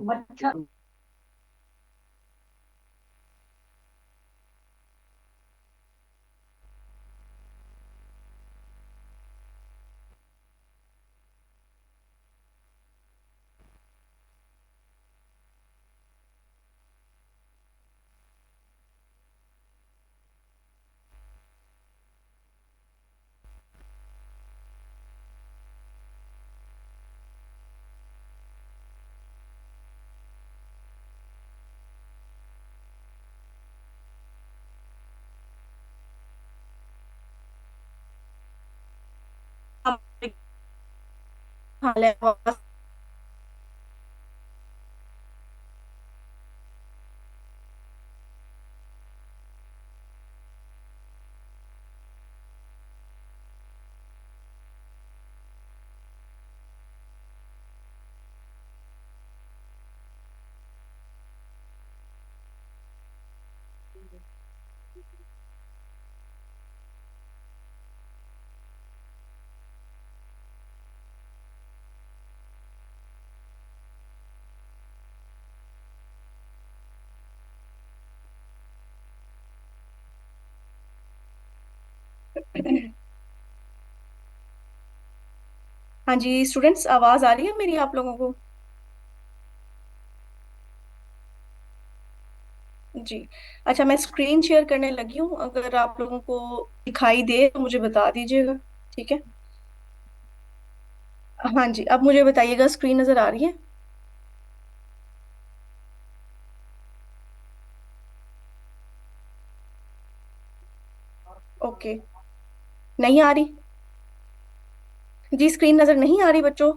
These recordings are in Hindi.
मच्छर। हाल है। हाँ जी स्टूडेंट्स, आवाज आ रही है मेरी आप लोगों को? जी। अच्छा, मैं स्क्रीन शेयर करने लगी हूँ, अगर आप लोगों को दिखाई दे तो मुझे बता दीजिएगा। ठीक है। हाँ जी, अब मुझे बताइएगा स्क्रीन नजर आ रही है? ओके। नहीं आ रही? जी, स्क्रीन नजर नहीं आ रही बच्चों?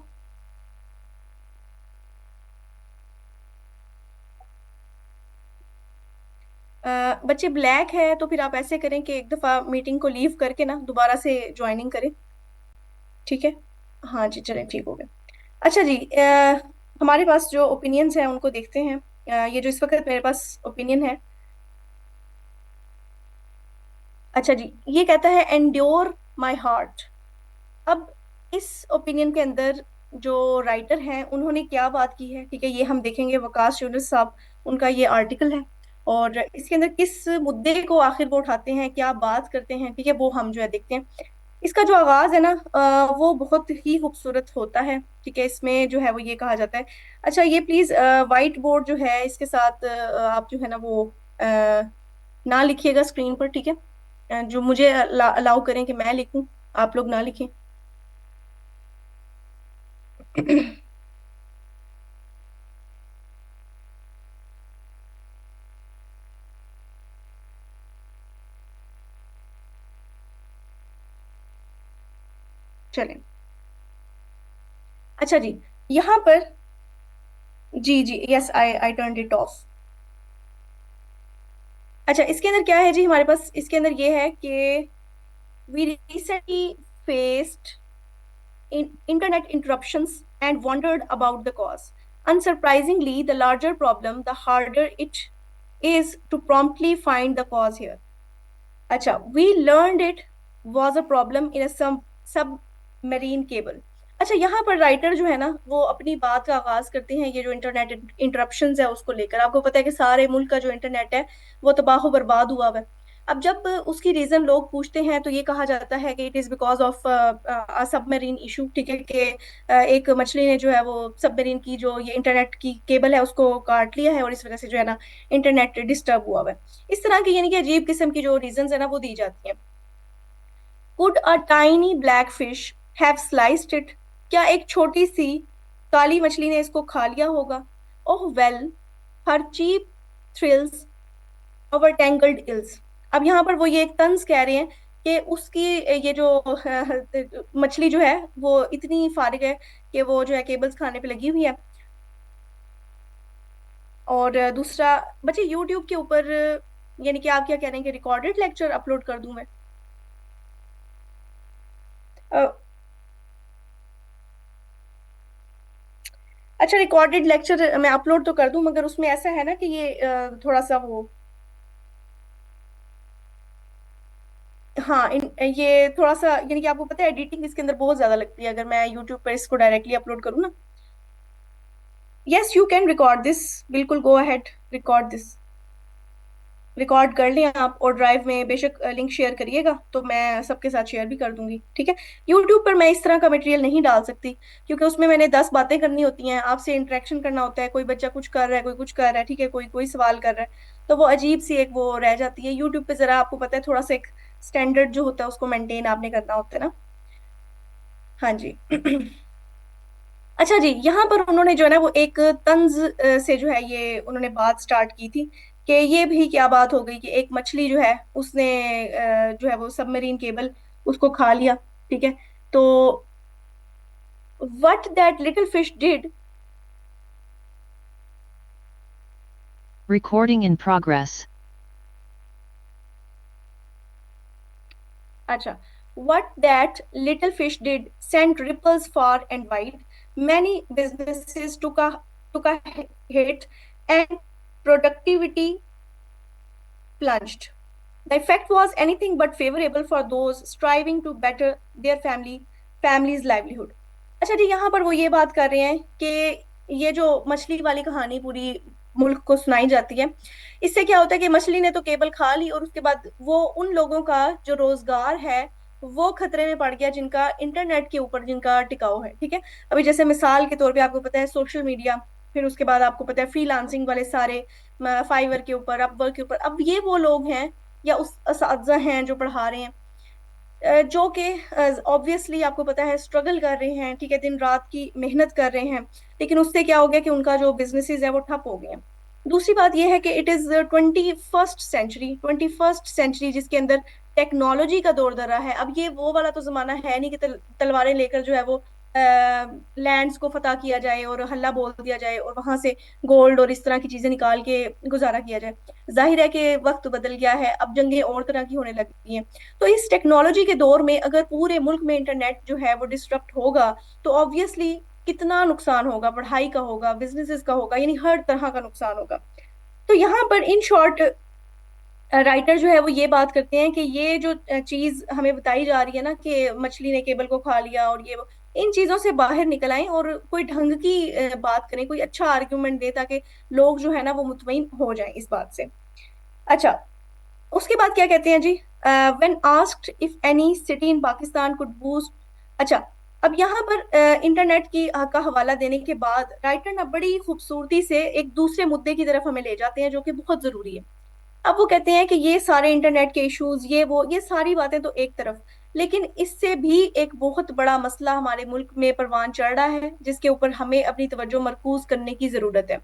बच्चे ब्लैक है तो फिर आप ऐसे करें कि एक दफा मीटिंग को लीव करके ना दोबारा से ज्वाइनिंग करें। ठीक है। हाँ जी, चलें, ठीक हो गया। अच्छा जी, हमारे पास जो ओपिनियंस हैं उनको देखते हैं। ये जो इस वक्त मेरे पास ओपिनियन है। अच्छा जी, ये कहता है एंड्योर माई हार्ट। अब इस ओपिनियन के अंदर जो राइटर हैं उन्होंने क्या बात की है, ठीक है, ये हम देखेंगे। वकास यूनुस साहब, उनका ये आर्टिकल है। और इसके अंदर किस मुद्दे को आखिर वो उठाते हैं, क्या बात करते हैं, ठीक है, वो हम जो है देखते हैं। इसका जो आगाज है ना, वो बहुत ही खूबसूरत होता है। ठीक है, इसमें जो है वो ये कहा जाता है। अच्छा, ये प्लीज वाइट बोर्ड जो है इसके साथ आप जो है ना वो ना लिखिएगा स्क्रीन पर, ठीक है। जो मुझे अलाउ करें कि मैं लिखूं, आप लोग ना लिखें। चलें। अच्छा जी, यहाँ पर, जी जी, yes, I I turn it off. अच्छा, इसके अंदर क्या है जी, हमारे पास इसके अंदर ये है कि we recently faced internet interruptions and wondered about the cause. Unsurprisingly, the larger problem, the harder it is to promptly find the cause here. Acha, we learned it was a problem in a submarine cable. अच्छा, यहाँ पर राइटर जो है ना वो अपनी बात का आगाज करते हैं ये जो इंटरनेट इंटरप्शंस है उसको लेकर। आपको पता है कि सारे मुल्क का जो इंटरनेट है वो तबाह बर्बाद हुआ हुआ है। अब जब उसकी रीजन लोग पूछते हैं तो ये कहा जाता है कि it is because of submarine issue, ठीक है, कि एक मछली ने जो है वो सबमरीन की जो ये इंटरनेट की केबल है उसको काट लिया है और इस वजह से जो है ना इंटरनेट डिस्टर्ब हुआ हुआ है। इस तरह की यानी कि अजीब किस्म की जो रीजन है ना वो दी जाती हैं। Could a tiny black fish have sliced it? क्या एक छोटी सी काली मछली ने इसको खा लिया होगा? ओह well, her cheap thrills overtangled ills। अब यहाँ पर वो ये एक तंज कह रहे हैं कि उसकी ये जो मछली जो है वो इतनी फारिग है कि वो जो है केबल्स खाने पे लगी हुई है। और दूसरा, बच्चे यूट्यूब के ऊपर यानी कि आप क्या कह रहे हैं कि रिकॉर्डेड लेक्चर अपलोड कर दूं मैं? अ, अच्छा, रिकॉर्डेड लेक्चर मैं अपलोड तो कर दूं मगर उसमें ऐसा है ना कि ये थोड़ा सा वो, हाँ ये थोड़ा सा यानी कि आपको पता है एडिटिंग इसके अंदर बहुत ज्यादा लगती है अगर मैं यूट्यूब पर इसको डायरेक्टली अपलोड करूँ ना। Yes, you can record this, बिल्कुल go ahead, record this, record कर लें आप और ड्राइव में बेशक लिंक शेयर करिएगा तो मैं सबके साथ शेयर भी कर दूंगी, ठीक है। यूट्यूब पर मैं इस तरह का मटेरियल नहीं डाल सकती क्योंकि उसमें मैंने 10 बातें करनी होती हैं, आपसे इंटरेक्शन करना होता है, कोई बच्चा कुछ कर रहा है, कोई कुछ कर रहा है, ठीक है, कोई कोई सवाल कर रहा है, तो वो अजीब सी एक वो रह जाती है। यूट्यूब पे जरा आपको पता है थोड़ा सा एक स्टैंडर्ड जो होता है उसको मेंटेन आपने करना होता है ना। हाँ जी। अच्छा जी, यहाँ पर उन्होंने जो है ना वो एक तंज से जो है ये उन्होंने बात स्टार्ट की थी कि ये भी क्या बात हो गई कि एक मछली जो है उसने जो है वो सबमरीन केबल उसको खा लिया, ठीक है। तो what that little fish did. Recording in progress. अच्छा, what that little fish did sent ripples far and wide. Many businesses took a hit and productivity plunged. The effect was anything but favorable for those striving to better their family's livelihood। अच्छा जी, यहाँ पर वो ये बात कर रहे हैं कि ये जो मछली वाली कहानी पूरी मुल्क को सुनाई जाती है, इससे क्या होता है कि मछली ने तो केबल खा ली और उसके बाद वो उन लोगों का जो रोजगार है वो खतरे में पड़ गया जिनका इंटरनेट के ऊपर जिनका टिकाव है, ठीक है। अभी जैसे मिसाल के तौर पे आपको पता है सोशल मीडिया, फिर उसके बाद आपको पता है फ्रीलांसिंग वाले सारे, फाइवर के ऊपर, अपवर्क के ऊपर, अब ये वो लोग हैं या उस असातिज़ा हैं जो पढ़ा रहे हैं जो कि ऑब्वियसली आपको पता है स्ट्रगल कर रहे हैं, ठीक है, दिन रात की मेहनत कर रहे हैं, लेकिन उससे क्या हो गया कि उनका जो बिजनेसेस है वो ठप हो गए हैं। दूसरी बात यह है कि it is 21st century, 21st century जिसके अंदर टेक्नोलॉजी का दौर दर रहा है। अब ये वो वाला तो जमाना है नहीं कि तलवारें लेकर जो है वो लैंड्स को फतह किया जाए और हल्ला बोल दिया जाए और वहां से गोल्ड और इस तरह की चीजें निकाल के गुजारा किया जाए। जाहिर है कि वक्त बदल गया है, अब जंगें और तरह की होने लगी हैं। तो इस टेक्नोलॉजी के दौर में अगर पूरे मुल्क में इंटरनेट जो है वो डिस्टरप्ट होगा तो ऑब्वियसली कितना नुकसान होगा, पढ़ाई का होगा, बिजनेसेस का होगा, यानी हर तरह का नुकसान होगा। तो यहाँ पर इन शॉर्ट राइटर जो है वो ये बात करते हैं कि ये जो चीज हमें बताई जा रही है ना कि मछली ने केबल को खा लिया और ये वो, इन चीजों से बाहर निकल आएं और कोई ढंग की बात करें, कोई अच्छा आर्ग्यूमेंट दे ताकि लोग जो है ना वो मुतमईन हो जाएं इस बात से। अच्छा, उसके बाद क्या कहते हैं जी, when asked if any city in Pakistan could boost. अच्छा, अब यहाँ पर इंटरनेट की का हवाला देने के बाद राइटर ना बड़ी खूबसूरती से एक दूसरे मुद्दे की तरफ हमें ले जाते हैं जो कि बहुत जरूरी है। अब वो कहते हैं कि ये सारे इंटरनेट के इश्यूज ये वो ये सारी बातें तो एक तरफ, लेकिन इससे भी एक बहुत बड़ा मसला हमारे मुल्क में परवान चढ़ रहा है जिसके ऊपर हमें अपनी तवज्जो मरकूज करने की जरूरत है।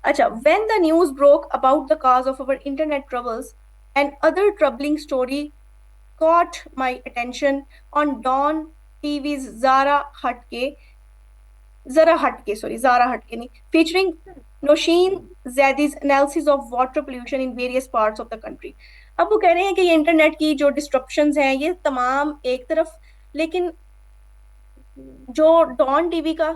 अच्छा, when the news broke about the cause of our internet troubles, and other troubling story caught my attention on Dawn TV's Zara Hatke नहीं, featuring Nosheen Zaidi's analysis of water pollution in various parts of the country। अब वो कह रहे हैं कि ये इंटरनेट की जो डिस्ट्रप्शंस हैं ये तमाम एक तरफ, लेकिन जो डॉन टीवी का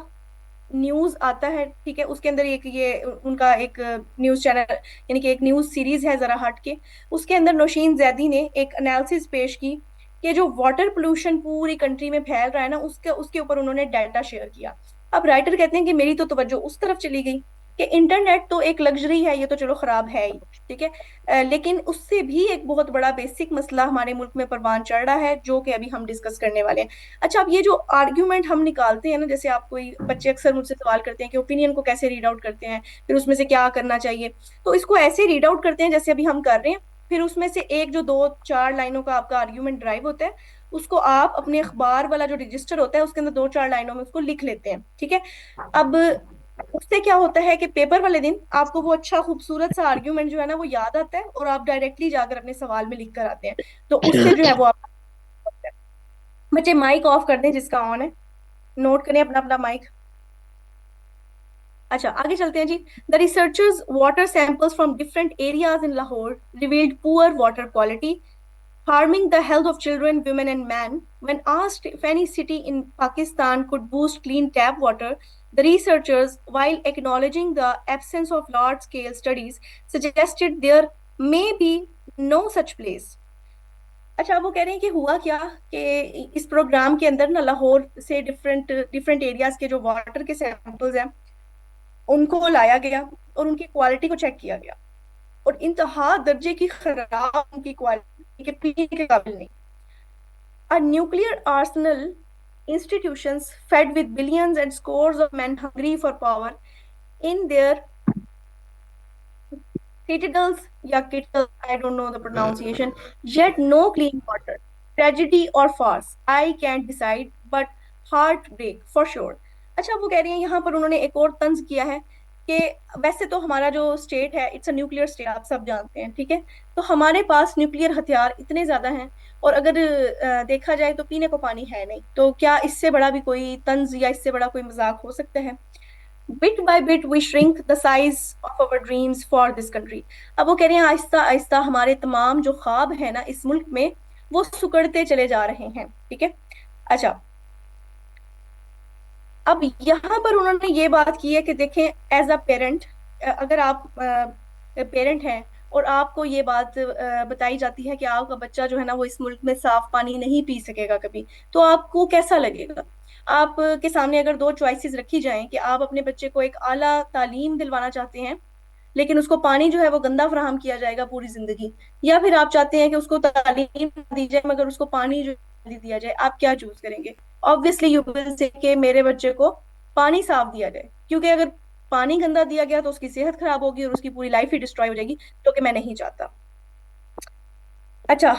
न्यूज आता है, ठीक है, उसके अंदर एक ये उनका एक न्यूज चैनल यानी कि एक न्यूज सीरीज है जरा हट के, उसके अंदर नौशीन जैदी ने एक एनालिसिस पेश की कि जो वाटर पोल्यूशन पूरी कंट्री में फैल रहा है ना, उसके उसके ऊपर उन्होंने डाटा शेयर किया। अब राइटर कहते हैं कि मेरी तो तवज्जो उस तरफ चली गई कि इंटरनेट तो एक लग्जरी है, ये तो चलो खराब है ही, ठीक है, लेकिन उससे भी एक बहुत बड़ा बेसिक मसला हमारे मुल्क में परवान चढ़ रहा है, जो कि अभी हम डिस्कस करने वाले हैं। अच्छा, अब ये जो आर्ग्यूमेंट हम निकालते हैं ना, जैसे आप कोई बच्चे अक्सर मुझसे सवाल करते हैं कि ओपिनियन को कैसे रीड आउट करते हैं, फिर उसमें से क्या करना चाहिए, तो इसको ऐसे रीड आउट करते हैं जैसे अभी हम कर रहे हैं। फिर उसमें से एक जो 2-4 लाइनों का आपका आर्ग्यूमेंट ड्राइव होता है, उसको आप अपने अखबार वाला जो रजिस्टर होता है उसके अंदर 2-4 लाइनों में उसको लिख लेते हैं, ठीक है। अब उससे क्या होता है कि पेपर वाले दिन आपको वो अच्छा खूबसूरत सा आर्ग्यूमेंट जो है ना वो याद आता है, और आप डायरेक्टली जाकर अपने सवाल में लिख कर आते हैं। तो उससे जो है वो आप, बच्चे माइक ऑफ कर दें जिसका ऑन है, नोट करें अपना अपना माइक। अच्छा, आगे चलते हैं जी। The researchers water samples from different areas in Lahore revealed poor water quality, harming the health of children, women, and men. When asked if any city in Pakistan could boost clean tap water, the researchers, while acknowledging the absence of large scale studies, suggested there may be no such place. अच्छा, वो कह रहे हैं कि हुआ क्या कि इस प्रोग्राम के अंदर ना लाहौर से डिफरेंट डिफरेंट एरियाज के जो वाटर के सैंपल्स हैं उनको लाया गया और उनकी क्वालिटी को चेक किया गया, और इंतहा दर्जे की खराब उनकी क्वालिटी के पीने के काबिल नहीं। A nuclear arsenal, institutions fed with billions and scores of men hungry for power in their citadels, या kittles, I don't know the pronunciation, yet no clean water. Tragedy or farce, I can't decide, but heartbreak for sure. अच्छा, वो कह रही हैं यहाँ पर उन्होंने एक और तंज किया है कि वैसे तो हमारा जो स्टेट है इट्स अ न्यूक्लियर स्टेट, आप सब जानते हैं, ठीक है। तो हमारे पास न्यूक्लियर हथियार इतने ज्यादा हैं, और अगर देखा जाए तो पीने को पानी है नहीं, तो क्या इससे बड़ा भी कोई तंज या इससे बड़ा कोई मजाक हो सकता है। Bit by bit we shrink the size of our dreams for this country. अब वो कह रहे हैं आहिस्ता आहिस्ता हमारे तमाम जो ख्वाब है ना इस मुल्क में, वो सुकड़ते चले जा रहे हैं, ठीक है। अच्छा, अब यहाँ पर उन्होंने ये बात की है कि देखें, एज अ पेरेंट, अगर आप पेरेंट हैं और आपको ये बात बताई जाती है कि आपका बच्चा जो है ना वो इस मुल्क में साफ पानी नहीं पी सकेगा कभी, तो आपको कैसा लगेगा। आप के सामने अगर दो चॉइसेस रखी जाएं कि आप अपने बच्चे को एक आला तालीम दिलवाना चाहते हैं, लेकिन उसको पानी जो है वो गंदा फराहम किया जाएगा पूरी जिंदगी, या फिर आप चाहते हैं कि उसको तालीम दी जाए मगर उसको पानी जो दिया जाए, आप क्या चूज करेंगे। ऑब्वियसली यू विल से कि मेरे बच्चे को पानी साफ दिया जाए, क्योंकि अगर पानी गंदा दिया गया तो उसकी सेहत खराब होगी और उसकी पूरी लाइफ ही डिस्ट्रॉय हो जाएगी, जो कि मैं नहीं चाहता। अच्छा,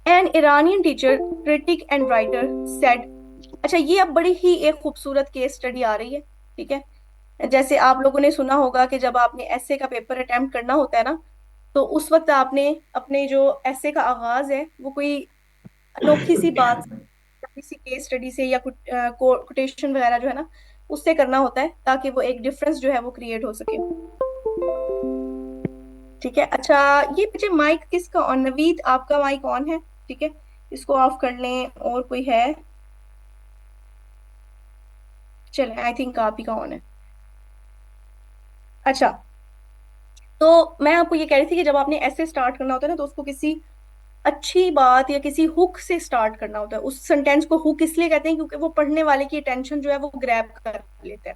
N Iranian teacher, critic and writer said. अच्छा, ये अब बड़ी ही एक खूबसूरत केस स्टडी आ रही है, ठीक है। जैसे आप लोगों ने सुना होगा कि जब आपने एसे का पेपर अटेम्प्ट करना होता है ना, तो उस वक्त आपने अपने जो एसे का आगाज है वो कोई अनोखी सी बात, किसी केस स्टडी से या कोटेशन वगैरह जो है ना उससे करना होता है, ताकि वो एक डिफरेंस जो है वो क्रिएट हो सके, ठीक है। अच्छा, ये पीछे माइक किसका ऑन, नवीद आपका माइक ऑन है, ठीक है, इसको ऑफ कर लें। और कोई है, चले, आई थिंक आप ही का ऑन है। अच्छा, तो मैं आपको ये कह रही थी कि जब आपने ऐसे स्टार्ट करना होता है ना, तो उसको किसी अच्छी बात या किसी हुक से स्टार्ट करना होता है। उस सेंटेंस को हुक इसलिए कहते हैं क्योंकि वो पढ़ने वाले की अटेंशन जो है वो ग्रैब कर लेता है।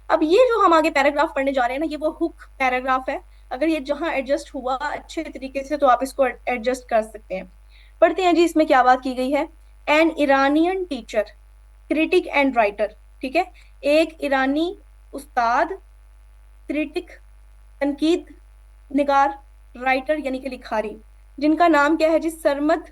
अब ये जो हम आगे पैराग्राफ पढ़ने जा रहे हैं ना, ये वो हुक पैराग्राफ है। अगर ये जहां एडजस्ट हुआ अच्छे तरीके से तो आप इसको एडजस्ट कर सकते हैं। पढ़ते हैं जी, इसमें क्या बात की गई है। N Iranian teacher, critic and writer, ठीक है, एक ईरानी उस्ताद, क्रिटिक तनकीद निगार, राइटर यानी कि लिखारी, जिनका नाम क्या है जी, सरमद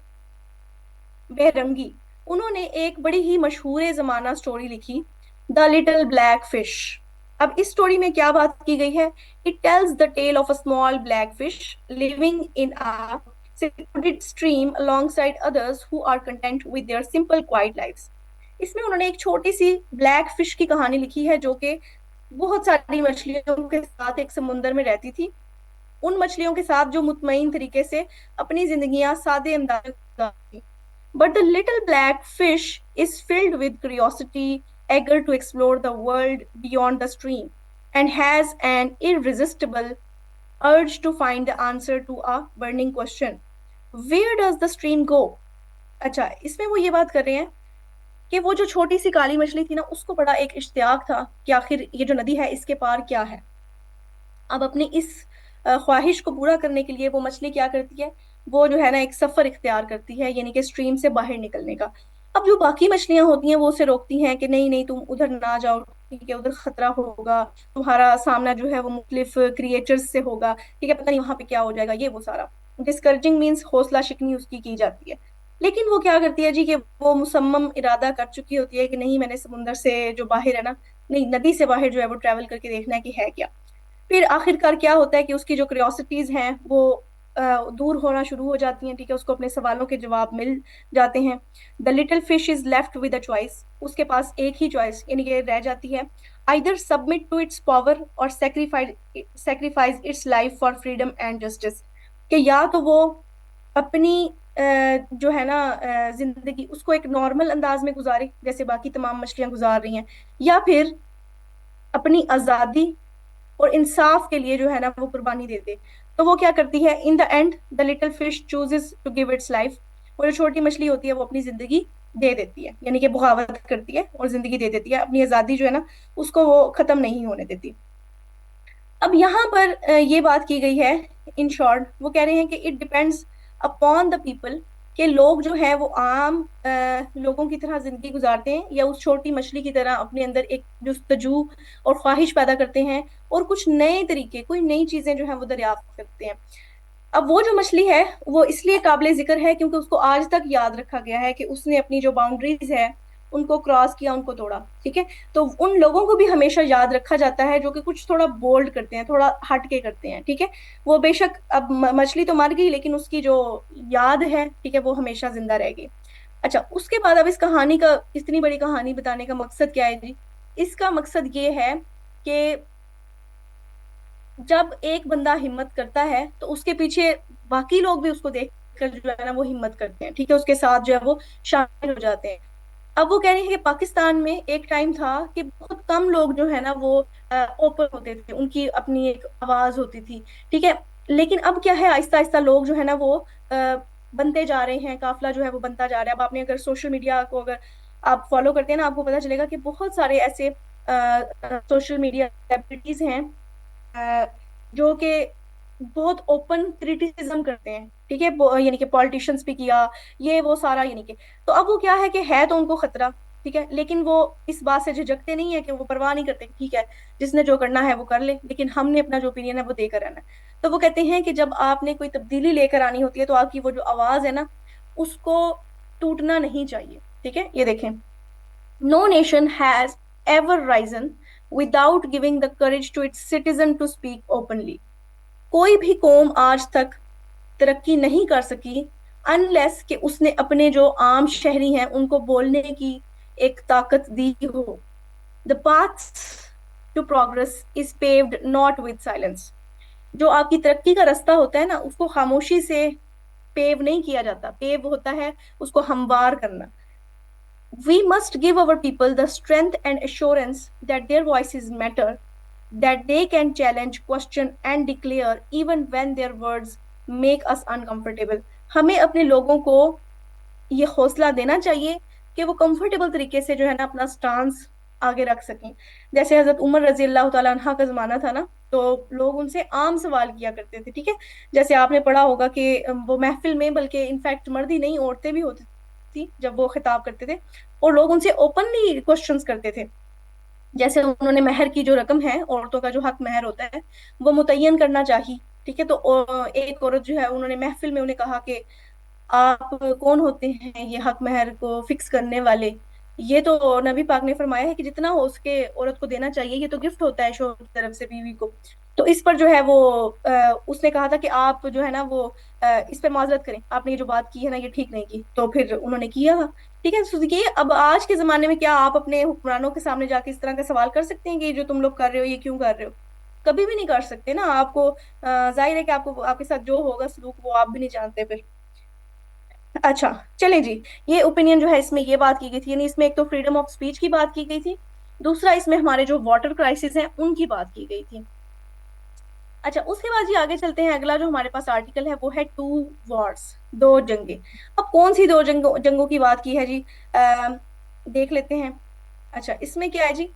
बेरंगी। उन्होंने एक बड़ी ही मशहूर जमाना स्टोरी लिखी, द लिटिल ब्लैक फिश। अब इस स्टोरी में क्या बात की गई है। It tells the tale of a small black fish living in a secluded stream alongside others who are content with their simple quiet lives। इसमें उन्होंने एक छोटी सी ब्लैक फिश की कहानी लिखी है, जो कि बहुत सारी मछलियों के साथ एक समुंदर में रहती थी, उन मछलियों के साथ जो मुतमईन तरीके से अपनी जिंदगियां सादे अंदाज में गुजारती। But the little black fish is filled with curiosity, eager to explore the world beyond the stream, and has an irresistible urge to find the answer to a burning question. Where does the stream go? अच्छा, इसमें वो ये बात कर रहे हैं कि वो जो छोटी सी काली मछली थी ना, उसको बड़ा एक इश्तियाक था कि आखिर ये जो नदी है इसके पार क्या है। अब अपनी इस ख्वाहिश को पूरा करने के लिए वो मछली क्या करती है, वो जो है ना एक सफर इख्तियार करती है, यानी कि स्ट्रीम से बाहर निकलने का। अब जो बाकी मछलियां होती हैं वो उसे रोकती हैं कि नहीं नहीं, तुम उधर ना जाओ, ठीक है, उधर खतरा होगा, तुम्हारा सामना जो है वो मुख्तलिफ क्रिएचर्स से होगा, ठीक है, पता नहीं वहां पे क्या हो जाएगा, ये वो सारा डिस्करेजिंग मीन्स हौसला शिकनी उसकी की जाती है। लेकिन वो क्या करती है जी, कि वो मुसम्मम इरादा कर चुकी होती है कि नहीं, मैंने समुंदर से जो बाहर है ना, नहीं, नदी से बाहर जो है वो ट्रैवल करके देखना है कि है क्या। फिर आखिरकार क्या होता है कि उसकी जो क्यूरियोसिटीज हैं वो दूर होना शुरू हो जाती हैं, ठीक है, उसको अपने सवालों के जवाब मिल जाते हैं। The little fish is left with a choice, उसके पास एक ही चॉइस यानी कि रह जाती है, either submit to its power or sacrifice its life for freedom and justice, कि या तो वो अपनी जो है ना जिंदगी उसको एक नॉर्मल अंदाज में गुजारे जैसे बाकी तमाम मछलियां गुजार रही हैं, या फिर अपनी आजादी और इंसाफ के लिए जो है ना वो कुर्बानी दे दे। तो वो क्या करती है, in the end the little fish chooses to give its life. वो जो छोटी मछली होती है वो अपनी जिंदगी दे देती है, यानी कि बगावत करती है और जिंदगी दे देती है, अपनी आजादी जो है ना उसको वो खत्म नहीं होने देती। अब यहाँ पर ये बात की गई है, इन शॉर्ट वो कह रहे हैं कि it depends upon the people, के लोग जो है वो आम लोगों की तरह जिंदगी गुजारते हैं या उस छोटी मछली की तरह अपने अंदर एक जुस्तजू और ख्वाहिश पैदा करते हैं और कुछ नए तरीके, कोई नई चीजें जो है वो दरियाफ्त करते हैं। अब वो जो मछली है वो इसलिए काबिले जिक्र है क्योंकि उसको आज तक याद रखा गया है कि उसने अपनी जो बाउंड्रीज है उनको क्रॉस किया, उनको तोड़ा, ठीक है। तो उन लोगों को भी हमेशा याद रखा जाता है जो कि कुछ थोड़ा बोल्ड करते हैं, थोड़ा हट के करते हैं, ठीक है। वो बेशक अब मछली तो मर गई लेकिन उसकी जो याद है, ठीक है, वो हमेशा जिंदा रहेगी। अच्छा, उसके बाद अब इस कहानी का, इतनी बड़ी कहानी बताने का मकसद क्या है जी? इसका मकसद ये है कि जब एक बंदा हिम्मत करता है तो उसके पीछे बाकी लोग भी उसको देख कर जो है ना वो हिम्मत करते हैं, ठीक है, उसके साथ जो है वो शामिल हो जाते हैं। अब वो कह रहे हैं कि पाकिस्तान में एक टाइम था कि बहुत कम लोग जो है ना वो ओपन होते थे, उनकी अपनी एक आवाज होती थी, ठीक है। लेकिन अब क्या है, आहिस्ता आहिस्ता लोग जो है ना वो बनते जा रहे हैं, काफिला जो है वो बनता जा रहा है। अब आपने अगर सोशल मीडिया को अगर आप फॉलो करते हैं ना, आपको पता चलेगा कि बहुत सारे ऐसे सोशल मीडिया सेलिब्रिटीज हैं अ, जो कि बहुत ओपन क्रिटिसिज्म करते हैं, ठीक है, यानी कि पॉलिटिशियंस भी किया, ये वो सारा, यानी कि तो अब वो क्या है कि है तो उनको खतरा, ठीक है, लेकिन वो इस बात से झिझकते नहीं है, कि वो परवाह नहीं करते कि ठीक है, जिसने जो करना है वो कर ले, लेकिन हमने अपना जो ओपिनियन है वो देकर रहना है। तो वो कहते हैं कि जब आपने कोई तब्दीली लेकर आनी होती है तो आपकी वो जो आवाज है ना उसको टूटना नहीं चाहिए, ठीक है। ये देखें, no nation has ever risen without giving the courage to its citizen to speak openly. कोई भी कौम आज तक तरक्की नहीं कर सकी अनलेस कि उसने अपने जो आम शहरी हैं उनको बोलने की एक ताकत दी हो। The path to progress is paved not with silence. जो आपकी तरक्की का रास्ता होता है ना उसको खामोशी से पेव नहीं किया जाता, पेव होता है उसको हमवार करना। We must give our people the strength and assurance that their voices matter, that they can challenge, question, and declare even when their words make us uncomfortable. हमें अपने लोगों को ये हौसला देना चाहिए कि वो कंफर्टेबल तरीके से जो है ना अपना स्टांस आगे रख सकें। जैसे हजरत उमर रजी अल्लाह तआला अन्हा का जमाना था ना, तो लोग उनसे आम सवाल किया करते थे, ठीक है। जैसे आपने पढ़ा होगा कि वो महफिल में, बल्कि इनफैक्ट मर्द ही नहीं औरतें भी होती थी जब वो खिताब करते थे, और लोग उनसे ओपनली क्वेश्चंस करते थे। जैसे उन्होंने महर की जो रकम है, औरतों का जो हक महर होता है वो मुतय्यन करना चाहिए, ठीक है। तो एक औरत जो है उन्होंने महफिल में उन्हें कहा कि आप कौन होते हैं ये हक महर को फिक्स करने वाले? ये तो नबी पाक ने फरमाया है कि जितना हो उसके औरत को देना चाहिए, ये तो गिफ्ट होता है शोहर की तरफ से बीवी को। तो इस पर जो है वो उसने कहा था कि आप जो है ना वो इस पर माजरत करें, आपने ये जो बात की है ना ये ठीक नहीं की। तो फिर उन्होंने किया, ठीक है। तो देखिए, अब आज के जमाने में क्या आप अपने हुक्मरानों के सामने जाके इस तरह का सवाल कर सकते हैं कि ये जो तुम लोग कर रहे हो ये क्यों कर रहे हो? कभी भी नहीं कर सकते ना। आपको जाहिर है कि आपको आपके साथ जो होगा सलूक वो आप भी नहीं जानते फिर। अच्छा, चलें जी। ये ओपिनियन जो है इसमें ये बात की गई थी, यानी इसमें एक तो फ्रीडम ऑफ स्पीच की बात की गई थी, दूसरा इसमें हमारे जो वाटर क्राइसिस हैं उनकी बात की गई थी। अच्छा, उसके बाद जी आगे चलते हैं। अगला जो हमारे पास आर्टिकल है वो है टू वॉर्स, दो जंगें। अब कौन सी दो जंगों की बात की है जी? देख लेते हैं। अच्छा, इसमें क्या है जी?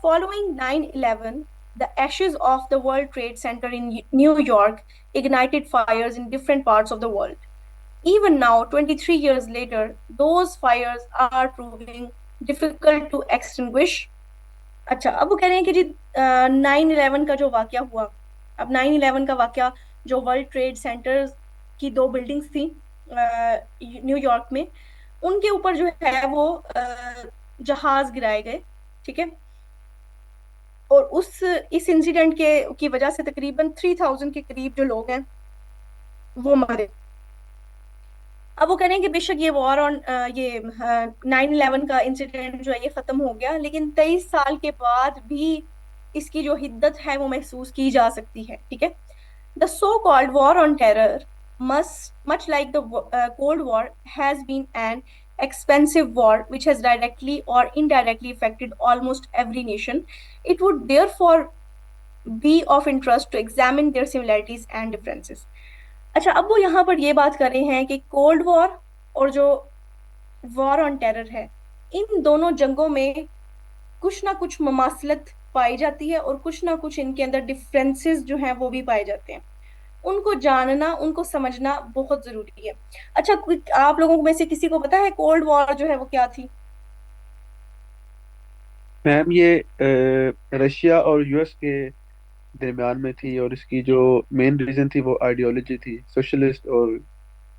Following 9/11, the ashes of the World Trade Center in New York ignited fires in different parts of the world. Even now, 23 years later, those fires are proving difficult to extinguish. अच्छा, अब वो कह रहे हैं कि जी 9/11 का जो वाकया हुआ, अब 9/11 का वाकया, जो वर्ल्ड ट्रेड सेंटर की दो बिल्डिंग्स थी न्यूयॉर्क में, उनके ऊपर जो है वो जहाज गिराए गए। ठीक है। और उस इस इंसिडेंट के की वजह से तकरीबन 3,000 के करीब जो लोग हैं वो मरे। अब वो कह रहे हैं कि बेशक ये वॉर ऑन ये 9/11 का इंसिडेंट जो है ये खत्म हो गया, लेकिन 23 साल के बाद भी इसकी जो हिद्दत है वो महसूस की जा सकती है। ठीक है। The so called war on terror must much like the cold war has been an expensive war which has directly or indirectly affected almost every nation. It would therefore be of interest to examine their similarities and differences. अच्छा, अब वो यहाँ पर ये बात कर रहे हैं कि कोल्ड वॉर और जो वॉर ऑन टेरर है, इन दोनों जंगों में कुछ ना कुछ ममासलत पाई जाती है और कुछ ना कुछ इनके अंदर डिफरेंसेस जो हैं वो भी पाए जाते हैं। उनको जानना, उनको समझना बहुत जरूरी है। अच्छा, आप लोगों में से किसी को पता है कोल्ड वॉर जो है वो क्या थी? मैम ये रशिया और यूएस के दरमियान में थी, और इसकी जो मेन रीजन थी वो आइडियोलॉजी थी, सोशलिस्ट, और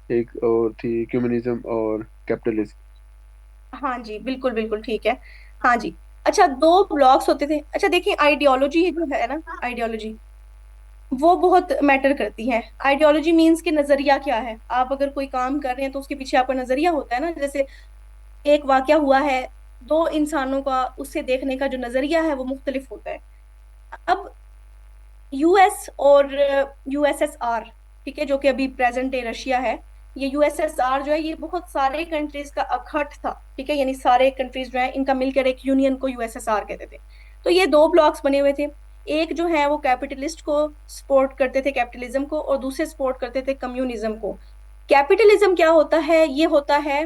एक और थी कम्युनिज्म और कैपिटलिज्म। हाँ जी, बिल्कुल बिल्कुल ठीक है। हाँ जी। अच्छा, दो ब्लॉक्स होते थे। अच्छा देखिए, आइडियोलॉजी जो है ना, आइडियोलॉजी वो बहुत मैटर करती है। आइडियोलॉजी मीन्स कि नजरिया क्या है। आप अगर कोई काम कर रहे हैं तो उसके पीछे आपका नजरिया होता है ना। जैसे एक वाकया हुआ है, दो इंसानों का उससे देखने का जो नजरिया है वो मुख्तलिफ होता है। अब यूएस और यूएसएसआर, ठीक है, जो कि अभी प्रेजेंट डे रशिया है, ये यूएसएसआर जो है ये बहुत सारे कंट्रीज का अखट था। ठीक है, यानी सारे कंट्रीज जो है इनका मिलकर एक यूनियन को यूएसएसआर कहते थे। तो ये दो ब्लॉक्स बने हुए थे। एक जो है वो कैपिटलिस्ट को सपोर्ट करते थे, कैपिटलिज्म को, और दूसरे सपोर्ट करते थे कम्युनिज्म को। कैपिटलिज्म क्या होता है? ये होता है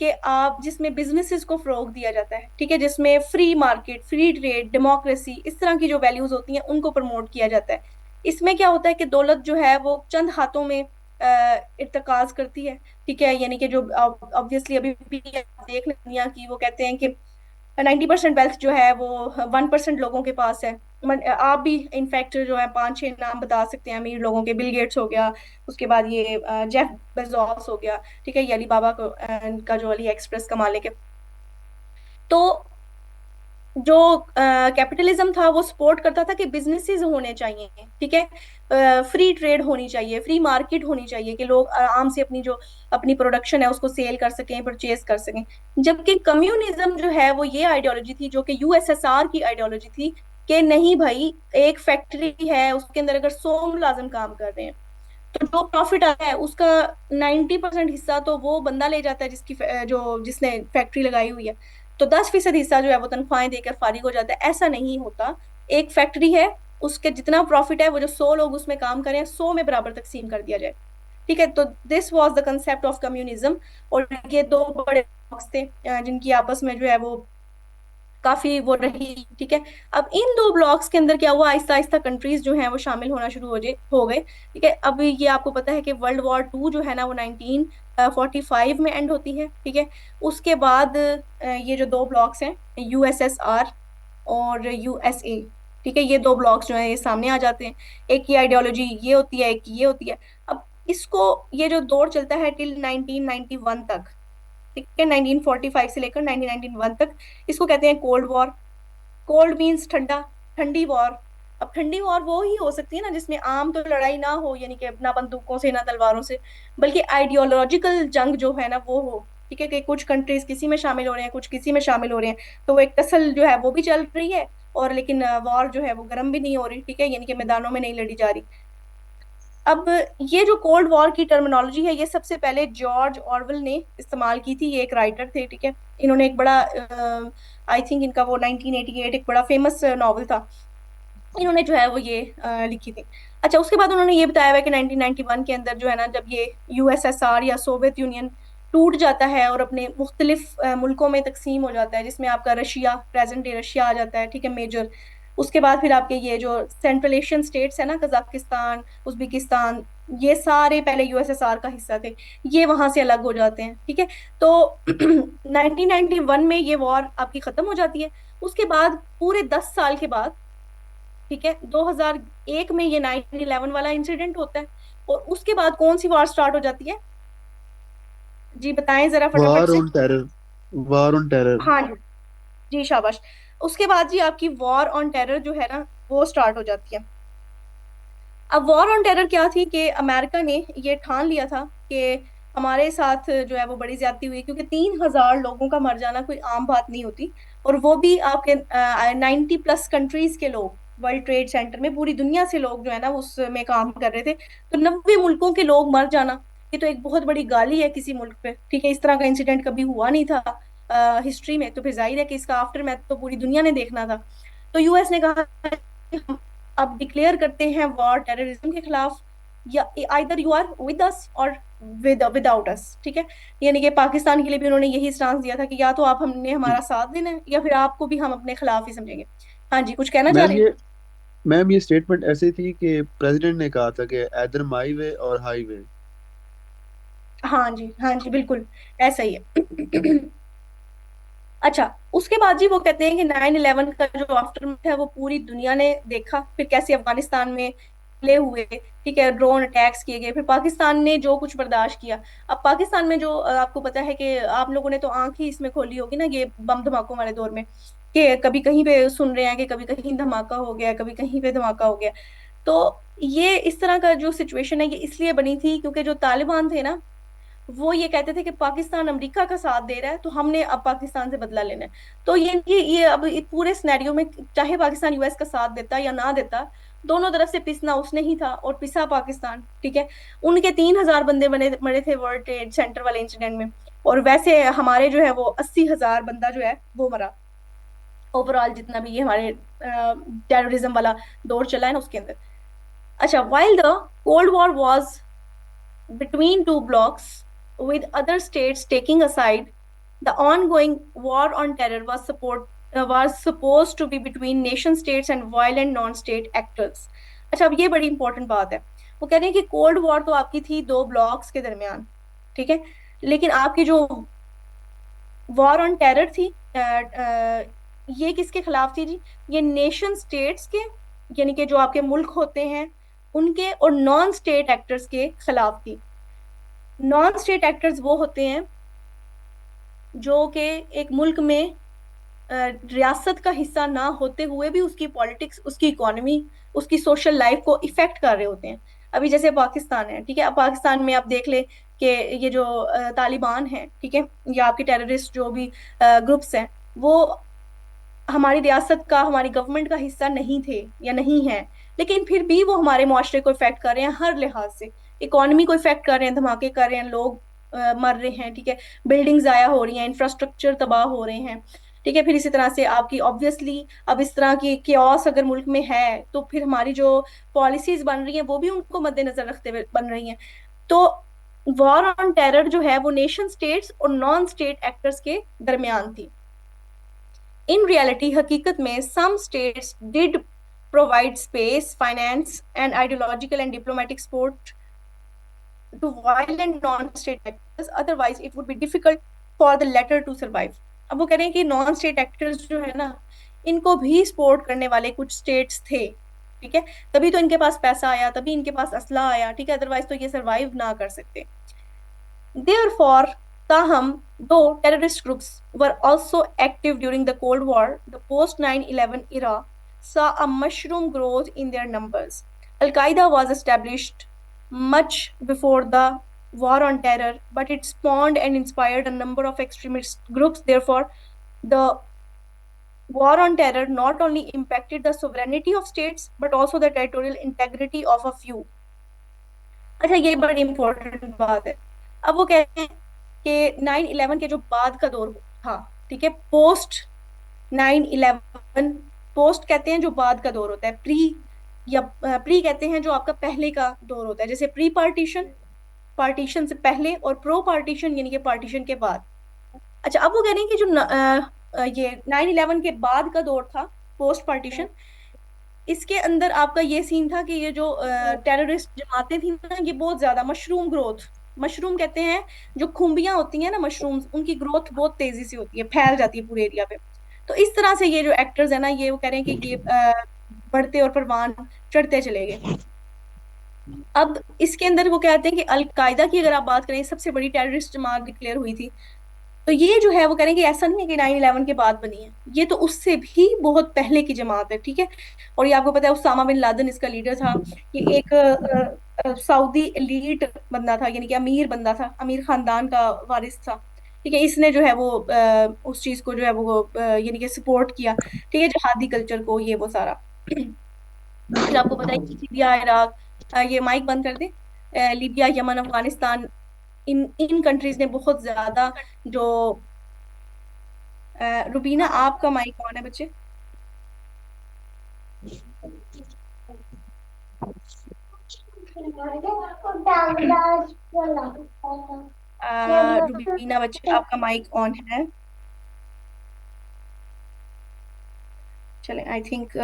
कि आप जिसमें बिजनेसेस को फरोग दिया जाता है। ठीक है, जिसमें free market, free trade, democracy, इस तरह की जो वैल्यूज होती हैं उनको प्रमोट किया जाता है। इसमें क्या होता है कि दौलत जो है वो चंद हाथों में इर्तकाज करती है। ठीक है, यानी कि जो ऑब्वियसली अभी भी आप देख लें दुनिया की, वो कहते हैं कि 90% वेल्थ जो है वो 1% लोगों के पास है। आप भी इनफैक्ट जो है 5-6 नाम बता सकते हैं अमीर लोगों के। बिल गेट्स हो गया, उसके बाद ये जेफ बेजोस हो गया। ठीक है, ये अलीबाबा को का जो अली एक्सप्रेस का मालिक है। तो जो कैपिटलिज्म था वो सपोर्ट करता था कि बिजनेसेस होने चाहिए। ठीक है, फ्री ट्रेड होनी चाहिए, फ्री मार्केट होनी चाहिए, कि लोग आराम से अपनी जो अपनी प्रोडक्शन है उसको सेल कर सकें, परचेज कर सकें। जबकि कम्युनिज्म जो है वो ये आइडियोलॉजी थी, जो कि यूएसएसआर की आइडियोलॉजी थी, कि नहीं भाई, एक फैक्ट्री है उसके अंदर अगर 100 मुलाजिम काम कर रहे हैं तो जो प्रॉफिट आता है उसका 90% हिस्सा तो वो बंदा ले जाता है जिसकी जो जिसने फैक्ट्री लगाई हुई है। तो 10% हिस्सा जो है वो तनख्वाहें देकर फारिग हो जाता है। ऐसा नहीं होता। एक फैक्ट्री है, उसके जितना प्रॉफिट है वो जो 100 लोग उसमें काम करें 100 में बराबर तकसीम कर दिया जाए। ठीक है, तो this was the concept of communism. और ये दो बड़े ब्लॉक्स थे जिनकी आपस में जो है वो काफी वो रही। ठीक है। अब इन दो ब्लॉक्स के अंदर क्या हुआ, आहिस्ता आहिस्ता कंट्रीज जो हैं वो शामिल होना शुरू हो गए। ठीक है, अब ये आपको पता है कि वर्ल्ड वॉर 2 जो है ना वो 1945 में एंड होती है। ठीक है। उसके बाद ये जो दो ब्लॉक्स हैं, यूएसएसआर और यूएसए, ठीक है, ये दो ब्लॉक्स जो हैं ये सामने आ जाते हैं। एक की आइडियोलॉजी ये होती है, एक की ये होती है। अब इसको, ये जो दौर चलता है टिल 1991 तक। ठीक है, 1945 से लेकर 1991 तक, इसको कहते हैं कोल्ड वॉर। कोल्ड मीन्स ठंडा, ठंडी वॉर। अब ठंडी वॉर वो ही हो सकती है ना जिसमें आम तो लड़ाई ना हो, यानी कि ना बंदूकों से ना तलवारों से, बल्कि आइडियोलॉजिकल जंग जो है ना वो हो। ठीक है, कि कुछ कंट्रीज किसी में शामिल हो रहे हैं, कुछ किसी में शामिल हो रहे हैं, तो वो एक टसल जो है वो भी चल रही है। और लेकिन वॉर जो है वो गर्म भी नहीं हो रही। ठीक है, यानी कि मैदानों में नहीं लड़ी जा रही। अब ये जो कोल्ड वॉर की टर्मिनोलॉजी है ये सबसे पहले जॉर्ज ऑरवेल ने इस्तेमाल की थी। ये एक राइटर थे। ठीक है, इन्होंने एक बड़ा, आई थिंक इनका वो 1988 एक बड़ा फेमस नॉवल था। इन्होंने जो है वो ये लिखी थी। अच्छा, उसके बाद उन्होंने ये बताया हुआ कि 1991 के अंदर जो है ना, जब ये यूएसएसआर या सोवियत यूनियन टूट जाता है और अपने मुख्तलिफ मुल्कों में तकसीम हो जाता है, जिसमें आपका रशिया, प्रेजेंट डे रशिया आ जाता है, ठीक है, मेजर। उसके बाद फिर आपके ये जो सेंट्रल एशियन स्टेट्स है ना, कजाकिस्तान, उज्बेकिस्तान, ये सारे पहले यूएसएसआर का हिस्सा थे, ये वहां से अलग हो जाते हैं, ठीक है। तो 1991 में ये वॉर आपकी खत्म हो जाती है। उसके बाद पूरे 10 साल के बाद, ठीक है, 2001 में ये 9/11 वाला इंसिडेंट होता है। और उसके बाद कौन सी वॉर स्टार्ट हो जाती है? जी बताएं जरा फटाफट वार से। On terror. War on terror. हाँ जी, जी शाबाश। उसके बाद जी आपकी वॉर ऑन टेरर जो है ना, वो स्टार्ट हो जाती है। अब वॉर ऑन टेरर क्या थी कि अमेरिका ने ये ठान लिया था कि हमारे साथ जो है वो बड़ी ज्यादती हुई, क्योंकि 3,000 लोगों का मर जाना कोई आम बात नहीं होती। और वो भी आपके 90+ कंट्रीज के लोग, वर्ल्ड ट्रेड सेंटर में पूरी दुनिया से लोग जो है ना उसमें काम कर रहे थे। तो 90 मुल्कों के लोग मर जाना, ये तो एक बहुत बड़ी गाली है किसी मुल्क पे, ठीक है। इस तरह का इंसिडेंट कभी हुआ नहीं था हिस्ट्री में, तो फिर जाहिर है कि इसका आफ्टर मैथ तो पूरी दुनिया ने देखना था। तो यूएस ने कहा कि हम अब डिक्लेयर करते हैं वॉर टेररिज्म के खिलाफ, या either you are with us or without अस, ठीक है। यानी कि पाकिस्तान के लिए भी उन्होंने यही स्टांस दिया था कि या तो आप हमने हमारा साथ देना है, या फिर आपको भी हम अपने खिलाफ ही समझेंगे। हाँ जी, कुछ कहना चाह मैम रहे हैं? ये मैम ये स्टेटमेंट ऐसी थी कि प्रेसिडेंट ने कहा था कि एदर माई वे और हाई वे। हाँ जी, हाँ जी, बिल्कुल ऐसा ही है। अच्छा, उसके बाद जी वो कहते हैं कि 9/11 का जो आफ्टर है वो पूरी दुनिया ने देखा, फिर कैसे अफगानिस्तान में ले हुए, ठीक है, ड्रोन अटैक्स किए गए, फिर पाकिस्तान ने जो कुछ बर्दाश्त किया। अब पाकिस्तान में जो आपको पता है कि आप लोगों ने तो आंख ही इसमें खोली होगी ना, ये बम धमाकों वाले दौर में, कि कभी कहीं पे सुन रहे हैं कि कभी कहीं धमाका हो गया, कभी कहीं पे धमाका हो गया। तो ये इस तरह का जो सिचुएशन है ये इसलिए बनी थी क्योंकि जो तालिबान थे ना, वो ये कहते थे कि पाकिस्तान अमेरिका का साथ दे रहा है, तो हमने अब पाकिस्तान से बदला लेना है। तो ये अब इस पूरे सिनेरियो में, चाहे पाकिस्तान यूएस का साथ देता या ना देता, दोनों तरफ से पिसना उसने ही था, और पिसा पाकिस्तान, ठीक है। उनके 3,000 बंदे बने मरे थे वर्ल्ड ट्रेड सेंटर वाले इंसिडेंट में। और वैसे हमारे जो है वो 80,000 बंदा जो है वो मरा, ओवरऑल जितना भी ये हमारे टेररिज्म वाला दौर चला है ना उसके अंदर। अच्छा, while the cold war was between two blocks, with other states taking a side, the ongoing war on terror was supposed to be between nation states and violent non-state actors. अच्छा, अब ये बड़ी इंपॉर्टेंट बात है। वो कह रहे हैं कि कोल्ड वॉर तो आपकी थी दो ब्लॉक्स के दरमियान, ठीक है, लेकिन आपकी जो वॉर ऑन टेरर थी, ये किसके खिलाफ थी जी? ये नेशन स्टेट्स के, यानी कि जो आपके मुल्क होते हैं उनके, और नॉन स्टेट एक्टर्स के खिलाफ थी। नॉन स्टेट एक्टर्स वो होते हैं जो कि एक मुल्क में रियासत का हिस्सा ना होते हुए भी उसकी पॉलिटिक्स, उसकी इकोनॉमी, उसकी सोशल लाइफ को इफेक्ट कर रहे होते हैं। अभी जैसे पाकिस्तान है, ठीक है, अब पाकिस्तान में आप देख ले कि ये जो तालिबान है, ठीक है, या आपके टेररिस्ट जो भी ग्रुप्स हैं, वो हमारी रियासत का, हमारी गवर्नमेंट का हिस्सा नहीं थे या नहीं है, लेकिन फिर भी वो हमारे मुआशरे को इफेक्ट कर रहे हैं हर लिहाज से। इकोनॉमी को इफेक्ट कर रहे हैं, धमाके कर रहे हैं, लोग मर रहे हैं, ठीक है, बिल्डिंग्स जाया हो रही हैं, इंफ्रास्ट्रक्चर तबाह हो रहे हैं, ठीक है। फिर इसी तरह से आपकी ऑब्वियसली अब इस तरह की केओस अगर मुल्क में है, तो फिर हमारी जो पॉलिसीज बन रही हैं वो भी उनको मद्देनजर रखते हुए बन रही हैं। तो वॉर ऑन टेरर जो है वो नेशन स्टेट्स और नॉन स्टेट एक्टर्स के दरमियान थी। इन रियलिटी, हकीकत में, some states did provide space, finance and ideological and diplomatic support to violent non-state actors, otherwise it would be difficult for the latter to survive. अब वो कह रहे हैं कि नॉन स्टेट एक्टर्स जो है ना, इनको भी सपोर्ट करने वाले कुछ स्टेट्स थे, ठीक है, तभी तो इनके पास पैसा आया, तभी इनके पास असला आया, ठीक है, अदरवाइज तो ये सरवाइव ना कर सकते। Therefore, Taham, though terrorist groups were also active during the Cold War, the post 9/11 era saw a mushroom growth in their numbers. Al Qaeda was established much before the war on terror, but it spawned and inspired a number of extremist groups. Therefore, the war on terror not only impacted the sovereignty of states but also the territorial integrity of a few. अच्छा, ये बड़ी इंपॉर्टेंट बात है। अब वो कहते हैं कि 9/11 के जो बाद का दौर था, ठीक है, पोस्ट 9/11, पोस्ट कहते हैं जो बाद का दौर होता है, प्री, या प्री कहते हैं जो आपका पहले का दौर होता है, जैसे प्री पार्टीशन, पार्टीशन से पहले, और प्रो पार्टीशन यानी कि पार्टीशन के बाद। अच्छा, अब वो कह रहे हैं कि जो ये 9/11 के बाद का दौर था, पोस्ट पार्टीशन, इसके अंदर आपका ये सीन था कि ये जो टेररिस्ट जमातें थी ना, ये बहुत ज्यादा मशरूम ग्रोथ, मशरूम कहते हैं जो खुम्बियां होती हैं ना मशरूम्स, उनकी ग्रोथ बहुत तेजी से होती है, फैल जाती है पूरे एरिया पे। तो इस तरह से ये जो एक्टर्स है ना, ये वो कह रहे हैं कि ये बढ़ते और परवान चढ़ते चले गए। अब इसके अंदर वो कहते हैं कि अलकायदा की अगर आप बात करें, सबसे बड़ी टेररिस्ट जमात डिक्लेयर हुई थी। तो ये जो है वो कह रहे हैं कि ऐसा नहीं है कि 9/11 के बाद बनी है, ये तो उससे भी बहुत पहले की जमात है, ठीक है। और ये आपको पता है उसामा बिन लादेन इसका लीडर था। ये एक सऊदी एलीट बंदा था, यानी कि अमीर बंदा था, अमीर खानदान का वारिस था, ठीक है। इसने जो है वो उस चीज को जो है वो यानी कि सपोर्ट किया, ठीक है, जिहादी कल्चर को, ये वो सारा। फिर आपको पता है कि सीरिया, इराक, ये माइक बंद कर दे, लीबिया, यमन, अफगानिस्तान, इन इन कंट्रीज ने बहुत ज्यादा जो रुबीना, आपका माइक ऑन है बच्चे। रुबीना बच्चे, आपका माइक ऑन है। चले, आई थिंक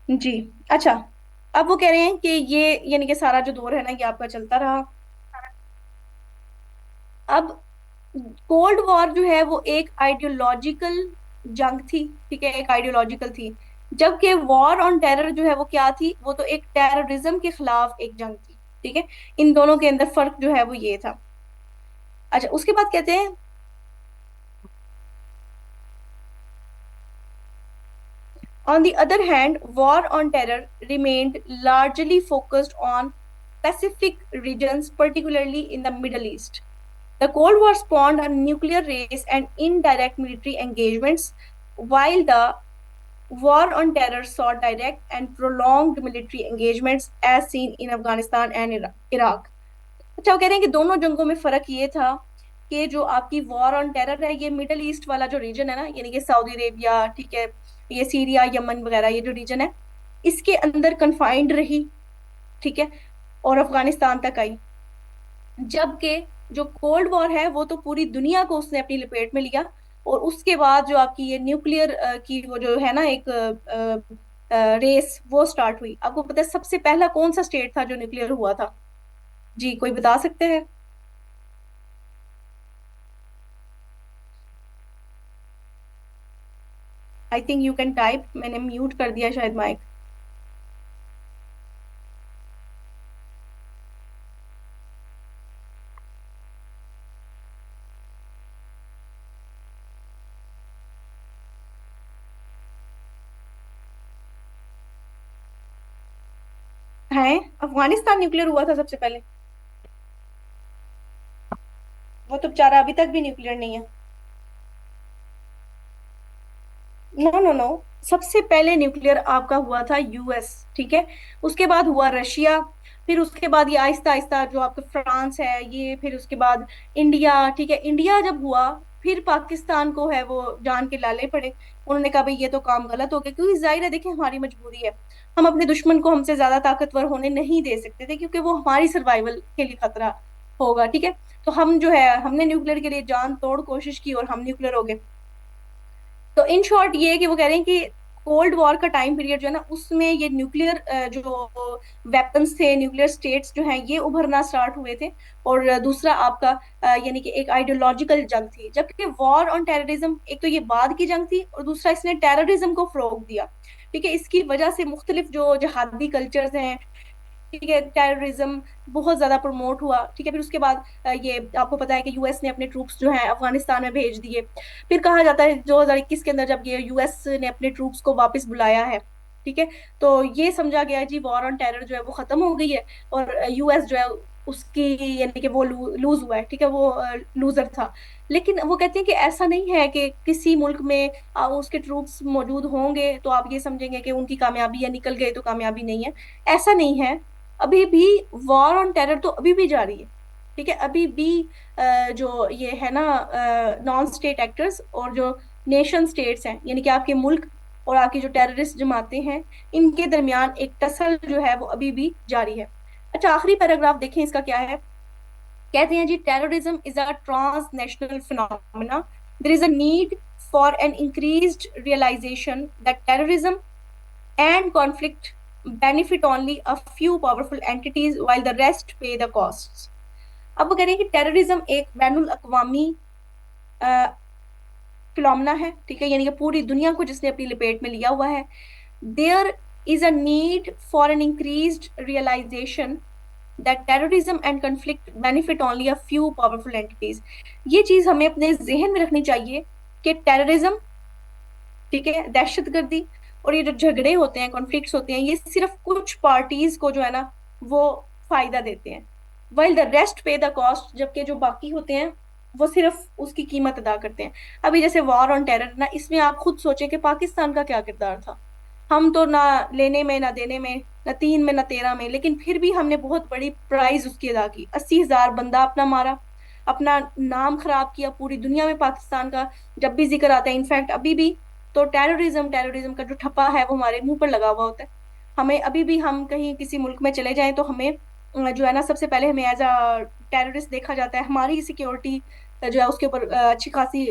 जी। अच्छा, अब वो कह रहे हैं कि ये यानी कि सारा जो दौर है ना, ये आपका चलता रहा। अब कोल्ड वॉर जो है वो एक आइडियोलॉजिकल जंग थी, ठीक है, एक आइडियोलॉजिकल थी। जबकि वॉर ऑन टेरर जो है वो क्या थी, वो तो एक टेररिज्म के खिलाफ एक जंग थी, ठीक है। इन दोनों के अंदर फर्क जो है वो ये था। अच्छा, उसके बाद कहते हैं, on the other hand, war on terror remained largely focused on specific regions, particularly in the Middle East. The Cold War spawned a nuclear race and indirect military engagements, while the war on terror saw direct and prolonged military engagements as seen in Afghanistan and Iraq. अच्छा, वो कह रहे हैं कि दोनों जंगों में फर्क ये था कि जो आपकी वॉर ऑन टेरर है, ये मिडल ईस्ट वाला जो रीजन है ना, यानी कि सऊदी अरेबिया, ठीक है, ये सीरिया, यमन वगैरह, ये जो रीजन है, इसके अंदर कन्फाइंड रही, ठीक है, और अफगानिस्तान तक आई। जबकि जो कोल्ड वॉर है वो तो पूरी दुनिया को उसने अपनी लपेट में लिया। और उसके बाद जो आपकी ये न्यूक्लियर की वो जो है ना एक रेस, वो स्टार्ट हुई। आपको पता है सबसे पहला कौन सा स्टेट था जो न्यूक्लियर हुआ था? जी, कोई बता सकते हैं? I think you can type, मैंने म्यूट कर दिया शायद माइक। है, अफगानिस्तान न्यूक्लियर हुआ था सबसे पहले। वो तो बेचारा अभी तक भी न्यूक्लियर नहीं है। नो नो नो, सबसे पहले न्यूक्लियर आपका हुआ था यूएस, ठीक है। उसके बाद हुआ रशिया, फिर उसके बाद ये आहिस्ता आहिस्ता जो आपका फ्रांस है ये, फिर उसके बाद इंडिया, ठीक है। इंडिया जब हुआ, फिर पाकिस्तान को है वो जान के लाले पड़े। उन्होंने कहा भाई ये तो काम गलत हो गया, क्योंकि जाहिर है देखें हमारी मजबूरी है, हम अपने दुश्मन को हमसे ज्यादा ताकतवर होने नहीं दे सकते थे, क्योंकि वो हमारी सर्वाइवल के लिए खतरा होगा, ठीक है। तो हम जो है, हमने न्यूक्लियर के लिए जान तोड़ कोशिश की और हम न्यूक्लियर हो गए। तो इन शॉर्ट ये है कि वो कह रहे हैं कि कोल्ड वॉर का टाइम पीरियड जो है ना, उसमें ये न्यूक्लियर जो वेपन्स थे, न्यूक्लियर स्टेट्स जो हैं, ये उभरना स्टार्ट हुए थे। और दूसरा आपका यानी कि एक आइडियोलॉजिकल जंग थी। जबकि वॉर ऑन टेररिज्म, एक तो ये बाद की जंग थी, और दूसरा इसने टेररिज्म को फरोग दिया, ठीक है। इसकी वजह से मुख्तलिफ जो जहादी कल्चर्स हैं, ठीक है, टेररिज्म बहुत ज्यादा प्रमोट हुआ, ठीक है। फिर उसके बाद ये आपको पता है कि यूएस ने अपने ट्रूप्स जो हैं अफगानिस्तान में भेज दिए। फिर कहा जाता है 2021 के अंदर जब ये यूएस ने अपने ट्रूप्स को वापस बुलाया है, ठीक है, तो ये समझा गया जी वॉर ऑन टेरर जो है वो खत्म हो गई है, और यूएस जो है उसकी यानी कि वो लूज हुआ है, ठीक है, वो लूजर था। लेकिन वो कहते हैं कि ऐसा नहीं है कि किसी मुल्क में उसके ट्रूप्स मौजूद होंगे तो आप ये समझेंगे कि उनकी कामयाबी है, निकल गए तो कामयाबी नहीं है। ऐसा नहीं है, अभी भी वॉर ऑन टेरर तो अभी भी जारी है, ठीक है, अभी भी जो ये है ना, नॉन स्टेट एक्टर्स और जो नेशन स्टेट्स हैं, यानी कि आपके मुल्क और आपकी जो टेररिस्ट जमातें हैं, इनके दरमियान एक टसल जो है वो अभी भी जारी है। अच्छा, आखिरी पैराग्राफ देखें इसका क्या है। कहते हैं जी, terrorism is a transnational phenomena, there is a need for an increased realisation that terrorism and conflict benefit only a few powerful entities while the rest pay the costs। अब वो कह रहे हैं कि टेररिज्म एक बैनुल अक़वामी फिनोमेना है, ठीक है, यानी कि पूरी दुनिया को जिसने अपनी लपेट में लिया हुआ है। There is a need for an increased realisation that terrorism and conflict benefit only a few powerful entities. ये चीज हमें अपने जहन में रखनी चाहिए कि टेररिज्म, ठीक है, दहशतगर्दी और ये जो झगड़े होते हैं, कॉन्फ्लिक्ट्स होते हैं, ये सिर्फ कुछ पार्टीज को जो है ना वो फायदा देते हैं, वाइल द रेस्ट पे द कॉस्ट, जबकि जो बाकी होते हैं वो सिर्फ उसकी कीमत अदा करते हैं। अभी जैसे वॉर ऑन टेरर ना, इसमें आप खुद सोचें कि पाकिस्तान का क्या किरदार था। हम तो ना लेने में, ना देने में, ना तीन में, ना तेरह में, लेकिन फिर भी हमने बहुत बड़ी प्राइस उसकी अदा की। 80,000 बंदा अपना मारा, अपना नाम खराब किया पूरी दुनिया में पाकिस्तान का जब भी जिक्र आता है। इनफैक्ट अभी भी तो टेररिज्म टेररिज्म का जो ठप्पा है वो हमारे मुंह पर लगा हुआ होता है। हमें अभी भी, हम कहीं किसी मुल्क में चले जाएं तो हमें जो है ना, सबसे पहले हमें एज अ टेररिस्ट देखा जाता है। हमारी सिक्योरिटी जो है उसके ऊपर अच्छी खासी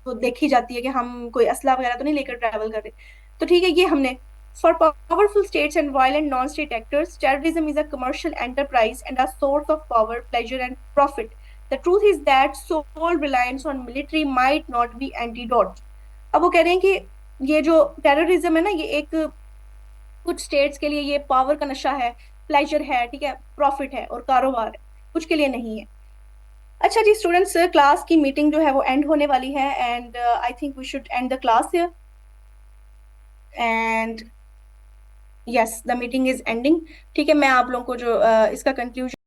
वो देखी जाती है कि हम कोई असला वगैरह तो नहीं लेकर ट्रैवल कर रहे। तो ठीक है, ये हमने For powerful states and violent non-state actors, terrorism is a commercial enterprise and a source of power, pleasure, and profit. The truth is that sole reliance on military might not be antidote। अब वो कह रहे हैं कि ये जो टेररिज्म है ना, ये एक कुछ स्टेट्स के लिए ये पावर का नशा है, प्लेजर है, ठीक है, प्रॉफिट है और कारोबार है, कुछ के लिए नहीं है। अच्छा जी स्टूडेंट्स, क्लास की मीटिंग जो है वो एंड होने वाली है, and I think we should end the class here. And yes, the meeting is ending. ठीक है, मैं आप लोगों को जो इसका कंक्लूजन